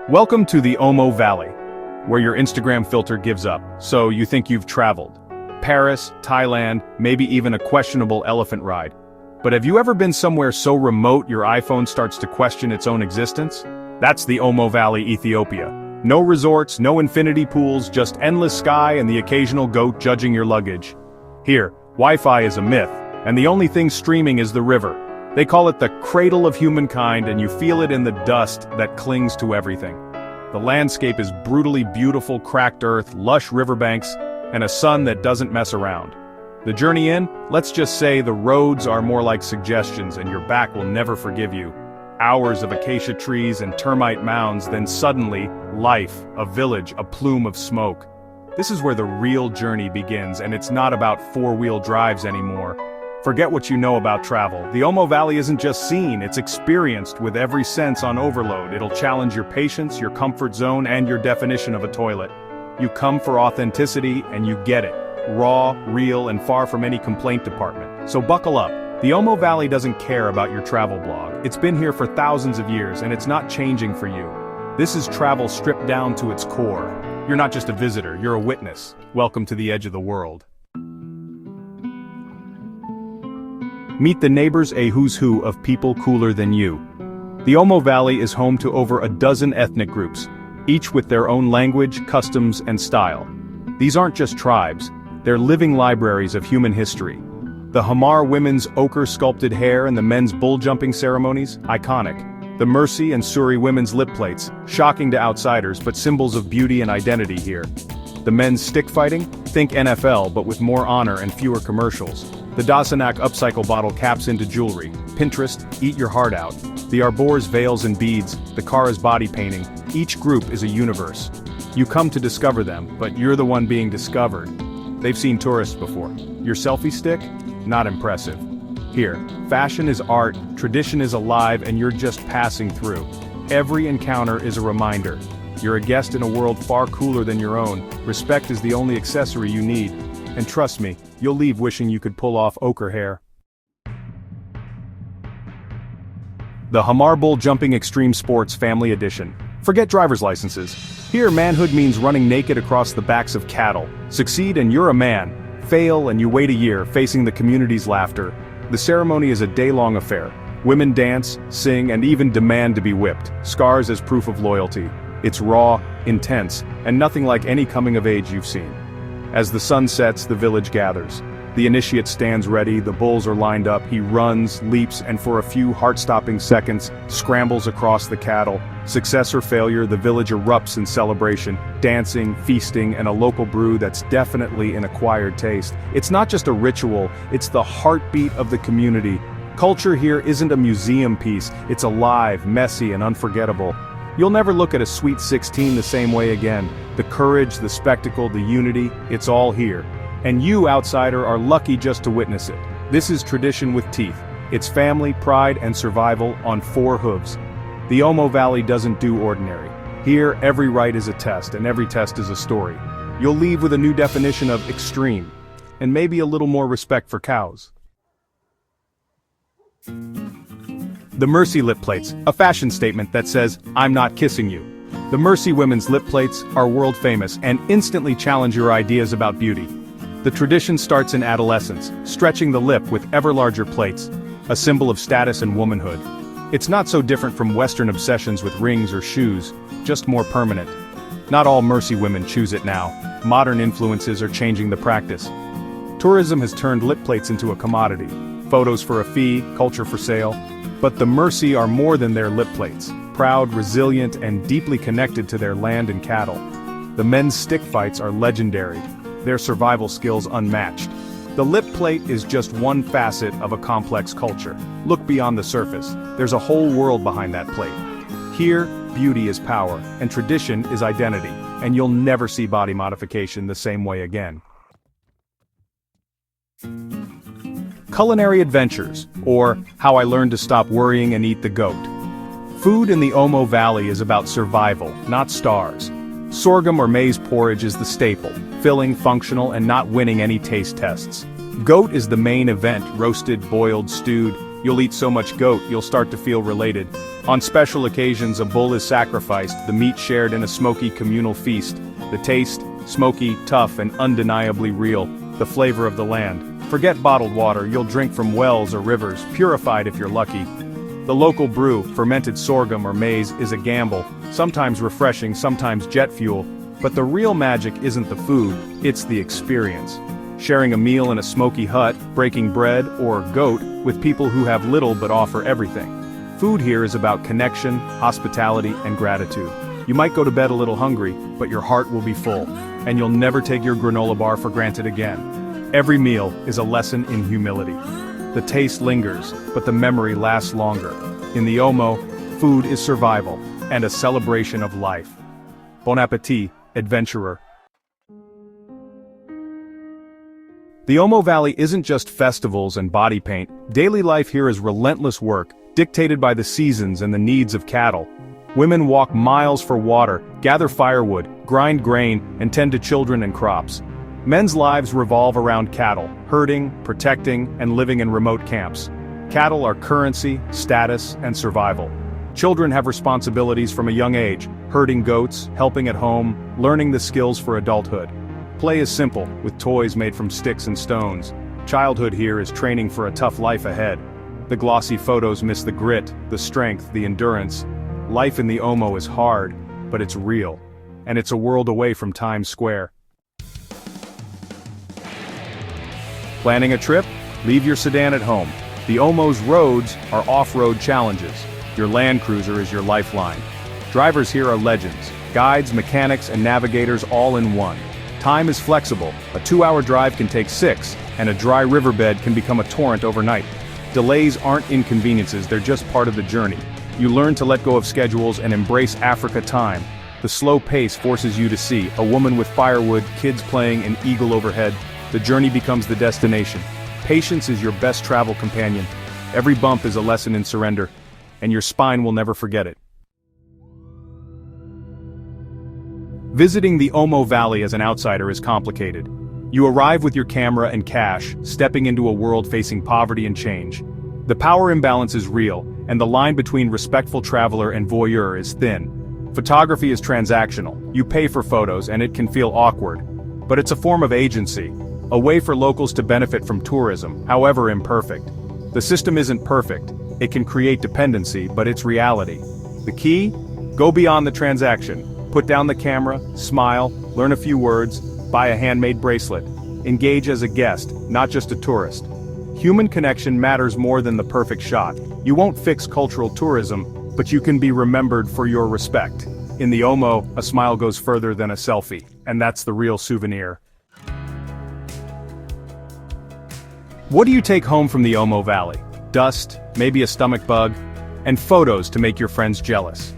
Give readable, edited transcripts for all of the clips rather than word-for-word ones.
Welcome to the Omo Valley, where your Instagram filter gives up, so you think you've traveled. Paris, Thailand, maybe even a questionable elephant ride. But have you ever been somewhere so remote your iPhone starts to question its own existence? That's the Omo Valley, Ethiopia. No resorts, no infinity pools, just endless sky and the occasional goat judging your luggage. Here, Wi-Fi is a myth, and the only thing streaming is the river. They call it the cradle of humankind, and you feel it in the dust that clings to everything. The landscape is brutally beautiful cracked earth, lush riverbanks, and a sun that doesn't mess around. The journey in, let's just say the roads are more like suggestions and your back will never forgive you. Hours of acacia trees and termite mounds, then suddenly, life, a village, a plume of smoke. This is where the real journey begins, and it's not about four-wheel drives anymore. Forget what you know about travel. The Omo Valley isn't just seen, it's experienced with every sense on overload. It'll challenge your patience, your comfort zone, and your definition of a toilet. You come for authenticity, and you get it. Raw, real, and far from any complaint department. So buckle up. The Omo Valley doesn't care about your travel blog. It's been here for thousands of years, and it's not changing for you. This is travel stripped down to its core. You're not just a visitor, you're a witness. Welcome to the edge of the world. Meet the neighbors, a who's who of people cooler than you. The Omo Valley is home to over a dozen ethnic groups, each with their own language, customs, and style. These aren't just tribes, they're living libraries of human history. The Hamar women's ochre-sculpted hair and the men's bull-jumping ceremonies, iconic. The Mercy and Suri women's lip plates, shocking to outsiders but symbols of beauty and identity here. The men's stick fighting, think NFL but with more honor and fewer commercials. The Dasanak upcycle bottle caps into jewelry. Pinterest, eat your heart out. The Arbor's veils and beads, the Kara's body painting. Each group is a universe. You come to discover them, but you're the one being discovered. They've seen tourists before. Your selfie stick? Not impressive. Here, fashion is art, tradition is alive, and you're just passing through. Every encounter is a reminder. You're a guest in a world far cooler than your own. Respect is the only accessory you need. And trust me, you'll leave wishing you could pull off ochre hair. The Hamar Bull Jumping Extreme Sports Family Edition. Forget driver's licenses. Here, manhood means running naked across the backs of cattle. Succeed and you're a man. Fail and you wait a year, facing the community's laughter. The ceremony is a day-long affair. Women dance, sing, and even demand to be whipped. Scars as proof of loyalty. It's raw, intense, and nothing like any coming-of-age you've seen. As the sun sets, the village gathers. The initiate stands ready, the bulls are lined up, he runs, leaps, and for a few heart-stopping seconds, scrambles across the cattle. Success or failure, the village erupts in celebration, dancing, feasting, and a local brew that's definitely an acquired taste. It's not just a ritual, it's the heartbeat of the community. Culture here isn't a museum piece, it's alive, messy, and unforgettable. You'll never look at a Sweet 16 the same way again. The courage, the spectacle, the unity, it's all here. And you, outsider, are lucky just to witness it. This is tradition with teeth. It's family, pride, and survival on four hooves. The Omo Valley doesn't do ordinary. Here, every rite is a test, and every test is a story. You'll leave with a new definition of extreme, and maybe a little more respect for cows. The Mercy lip plates, a fashion statement that says, "I'm not kissing you." The Mercy women's lip plates are world famous and instantly challenge your ideas about beauty. The tradition starts in adolescence, stretching the lip with ever larger plates, a symbol of status and womanhood. It's not so different from Western obsessions with rings or shoes, just more permanent. Not all Mercy women choose it now. Modern influences are changing the practice. Tourism has turned lip plates into a commodity. Photos for a fee, culture for sale. But the Mercy are more than their lip plates. Proud, resilient, and deeply connected to their land and cattle. The men's stick fights are legendary, their survival skills unmatched. The lip plate is just one facet of a complex culture. Look beyond the surface, there's a whole world behind that plate. Here, beauty is power, and tradition is identity, and you'll never see body modification the same way again. Culinary adventures, or how I learned to stop worrying and eat the goat. Food in the Omo Valley is about survival, not stars. Sorghum or maize porridge is the staple, filling, functional, and not winning any taste tests. Goat is the main event, roasted, boiled, stewed. You'll eat so much goat, you'll start to feel related. On special occasions, a bull is sacrificed, the meat shared in a smoky communal feast. The taste, smoky, tough, and undeniably real, the flavor of the land. Forget bottled water, you'll drink from wells or rivers, purified if you're lucky. The local brew, fermented sorghum or maize, is a gamble, sometimes refreshing, sometimes jet fuel, but the real magic isn't the food, it's the experience. Sharing a meal in a smoky hut, breaking bread, or goat, with people who have little but offer everything. Food here is about connection, hospitality, and gratitude. You might go to bed a little hungry, but your heart will be full, and you'll never take your granola bar for granted again. Every meal is a lesson in humility. The taste lingers, but the memory lasts longer. In the Omo, food is survival, and a celebration of life. Bon appétit, adventurer. The Omo Valley isn't just festivals and body paint. Daily life here is relentless work, dictated by the seasons and the needs of cattle. Women walk miles for water, gather firewood, grind grain, and tend to children and crops. Men's lives revolve around cattle, herding, protecting, and living in remote camps. Cattle are currency, status, and survival. Children have responsibilities from a young age, herding goats, helping at home, learning the skills for adulthood. Play is simple, with toys made from sticks and stones. Childhood here is training for a tough life ahead. The glossy photos miss the grit, the strength, the endurance. Life in the Omo is hard, but it's real. And it's a world away from Times Square. Planning a trip? Leave your sedan at home. The Omo's roads are off-road challenges. Your Land Cruiser is your lifeline. Drivers here are legends. Guides, mechanics, and navigators all in one. Time is flexible. A 2-hour drive can take 6, and a dry riverbed can become a torrent overnight. Delays aren't inconveniences, they're just part of the journey. You learn to let go of schedules and embrace Africa time. The slow pace forces you to see a woman with firewood, kids playing, an eagle overhead. The journey becomes the destination. Patience is your best travel companion. Every bump is a lesson in surrender, and your spine will never forget it. Visiting the Omo Valley as an outsider is complicated. You arrive with your camera and cash, stepping into a world facing poverty and change. The power imbalance is real, and the line between respectful traveler and voyeur is thin. Photography is transactional. You pay for photos and it can feel awkward. But it's a form of agency, a way for locals to benefit from tourism, however imperfect. The system isn't perfect. It can create dependency, but it's reality. The key? Go beyond the transaction. Put down the camera, smile, learn a few words, buy a handmade bracelet. Engage as a guest, not just a tourist. Human connection matters more than the perfect shot. You won't fix cultural tourism, but you can be remembered for your respect. In the Omo, a smile goes further than a selfie, and that's the real souvenir. What do you take home from the Omo Valley? Dust, maybe a stomach bug, and photos to make your friends jealous.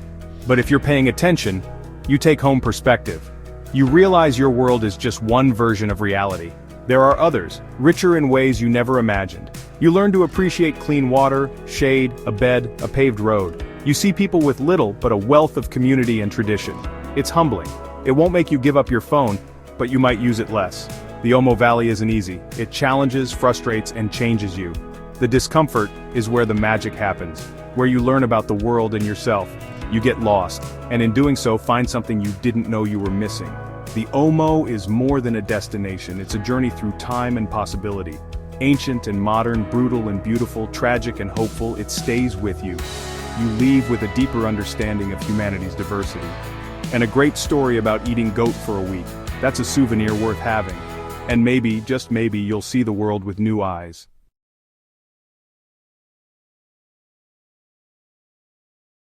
But if you're paying attention, you take home perspective. You realize your world is just one version of reality. There are others, richer in ways you never imagined. You learn to appreciate clean water, shade, a bed, a paved road. You see people with little but a wealth of community and tradition. It's humbling. It won't make you give up your phone, but you might use it less. The Omo Valley isn't easy. It challenges, frustrates, and changes you. The discomfort is where the magic happens, where you learn about the world and yourself. You get lost, and in doing so find something you didn't know you were missing. The Omo is more than a destination, it's a journey through time and possibility. Ancient and modern, brutal and beautiful, tragic and hopeful, it stays with you. You leave with a deeper understanding of humanity's diversity. And a great story about eating goat for a week. That's a souvenir worth having. And maybe, just maybe, you'll see the world with new eyes.